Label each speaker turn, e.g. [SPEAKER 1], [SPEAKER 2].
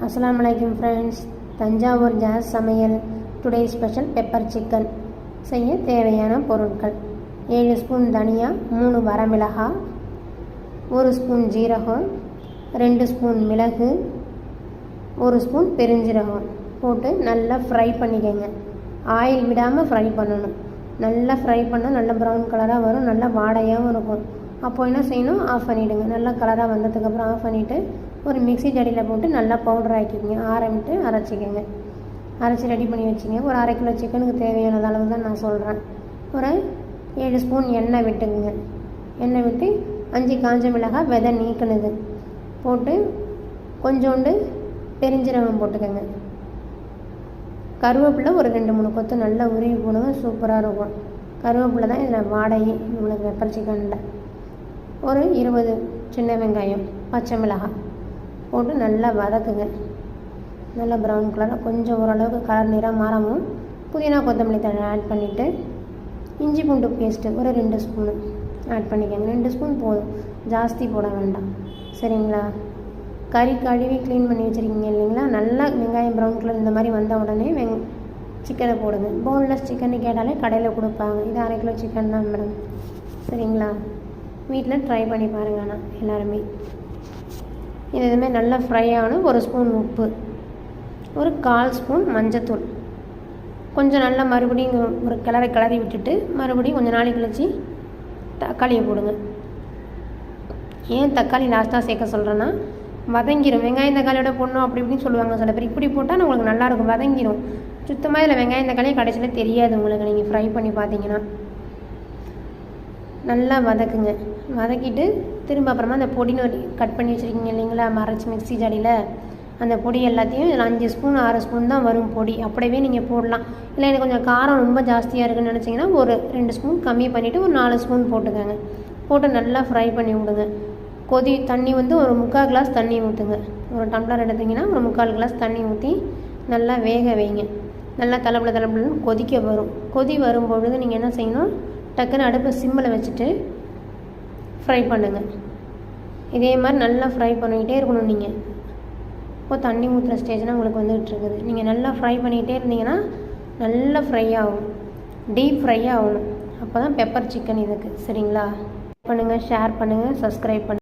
[SPEAKER 1] அஸ்ஸலாமு அலைக்கும் ஃப்ரெண்ட்ஸ். தஞ்சாவூர் ஜாஸ் சமையல் டுடே ஸ்பெஷல் பெப்பர் சிக்கன் செய்ய தேவையான பொருட்கள்: 7 ஸ்பூன் தனியா, 3 வரமிளகாய், 1 ஸ்பூன் ஜீரகம், 2 ஸ்பூன் மிளகு, 1 ஸ்பூன் பெருஞ்சீரகம் போட்டு நல்லா ஃப்ரை பண்ணிக்கோங்க. ஆயில் விடாமல் ஃப்ரை பண்ணணும். நல்லா ஃப்ரை பண்ணால் நல்லா ப்ரௌன் கலராக வரும், நல்லா வாடையாகவும் இருக்கும். அப்போ என்ன செய்யணும், ஆஃப் பண்ணிவிடுங்க. நல்லா கலராக வந்ததுக்கப்புறம் ஆஃப் பண்ணிவிட்டு ஒரு மிக்ஸி ஜடியில் போட்டு நல்லா பவுடர் ஆக்கிக்கோங்க. ஆரம்பிட்டு அரைச்சிக்கோங்க. அரைச்சி ரெடி பண்ணி வச்சுங்க. ஒரு 1/2 கிலோ சிக்கனுக்கு தேவையான அளவு தான் நான் சொல்கிறேன். ஒரு 7 ஸ்பூன் எண்ணெய் விட்டுக்குங்க. எண்ணெய் விட்டு 5 காஞ்ச மிளகாய் விதை நீக்கினது போட்டு கொஞ்சோண்டு பெருஞ்சீரகம் போட்டுக்கோங்க. கருவேப்பிலை ஒரு 2-3 கொத்து நல்லா உருவி போடுங்க, சூப்பராக இருக்கும். கருவேப்பிலை தான் இதில் வாடகை நம்மளுக்கு பெப்பர் சிக்கனில். ஒரு 20 சின்ன வெங்காயம், பச்சை மிளகாய் போட்டு நல்லா வதக்குங்க. நல்லா ப்ரௌன் கலராக கொஞ்சம் ஓரளவுக்கு கலர் நிறம் மாறவும் புதினா கொத்தமல்லி தழை ஆட் பண்ணிவிட்டு இஞ்சி பூண்டு பேஸ்ட்டு ஒரு 2 ஸ்பூனு ஆட் பண்ணிக்கோங்க. 2 ஸ்பூன் போதும், ஜாஸ்தி போட வேண்டாம், சரிங்களா? கறி கழுவி க்ளீன் பண்ணி வச்சுருக்கீங்க இல்லைங்களா? நல்லா வெங்காயம் ப்ரௌன் கலர் இந்த மாதிரி வந்த உடனே சிக்கனை போடுங்க. போன்லெஸ் சிக்கன் கேட்டாலே கடையில் கொடுப்பாங்க. இது 1/2 கிலோ சிக்கன் தான் மேடம், சரிங்களா? வீட்டில் ட்ரை பண்ணி பாருங்கள். ஆனால் எல்லாருமே இது இதுமாதிரி நல்லா ஃப்ரை ஆகணும். 1 ஸ்பூன் உப்பு, ஒரு 1/4 ஸ்பூன் மஞ்சத்தூள், கொஞ்சம் நல்லா மறுபடியும் ஒரு கிளறி விட்டுட்டு மறுபடியும் கொஞ்சம் நாளைக்கு கழிச்சு தக்காளியை போடுங்க. ஏன் தக்காளி லாஸ்ட்டாக சேர்க்க சொல்கிறேன்னா, வதங்கிடும். வெங்காயம் தக்காளியோட போடணும் அப்படி இப்படின்னு சொல்லுவாங்க சில பேர். இப்படி போட்டால் உங்களுக்கு நல்லாயிருக்கும், வதங்கிடும். சுத்தமாக இதில் வெங்காயம் தக்காளியே கடைசியில் தெரியாது உங்களுக்கு, நீங்கள் ஃப்ரை பண்ணி பார்த்தீங்கன்னா. நல்லா வதக்குங்க. வதக்கிட்டு திரும்ப அப்புறமா அந்த பொடின்னு கட் பண்ணி வச்சுருக்கீங்க இல்லைங்களா, மறைச்சி மிக்ஸி ஜாடியில், அந்த பொடி எல்லாத்தையும் இதில் 5 ஸ்பூன் 6 ஸ்பூன் தான் வரும் பொடி. அப்படியே நீங்கள் போடலாம். இல்லை எனக்கு கொஞ்சம் காரம் ரொம்ப ஜாஸ்தியாக இருக்குன்னு நினச்சிங்கன்னா ஒரு 2 ஸ்பூன் கம்மி பண்ணிவிட்டு ஒரு 4 ஸ்பூன் போட்டுக்கோங்க. போட்டு நல்லா ஃப்ரை பண்ணி விடுங்க. தண்ணி வந்து ஒரு 3/4 கிளாஸ் தண்ணி ஊற்றுங்க. ஒரு டம்ளர் எடுத்திங்கன்னா ஒரு 3/4 கிளாஸ் தண்ணி ஊற்றி நல்லா வேக வைங்க. நல்லா தளபுலன்னு கொதிக்க வரும். கொதி வரும்பொழுது நீங்கள் என்ன செய்யணும், டக்குன்னு அடுப்பை சிம்மில் வச்சுட்டு ஃப்ரை பண்ணுங்கள். இதே மாதிரி நல்லா ஃப்ரை பண்ணிக்கிட்டே இருக்கணும். நீங்கள் இப்போ தண்ணி ஊற்றுற ஸ்டேஜ்னால் உங்களுக்கு வந்துகிட்ருக்குது. நீங்கள் நல்லா ஃப்ரை பண்ணிக்கிட்டே இருந்தீங்கன்னா நல்லா ஃப்ரை ஆகும், டீப் ஃப்ரை ஆகணும். அப்போ தான் பெப்பர் சிக்கன் இதுக்கு, சரிங்களா? பண்ணுங்கள், ஷேர் பண்ணுங்கள், சப்ஸ்கிரைப் பண்ணுங்கள்.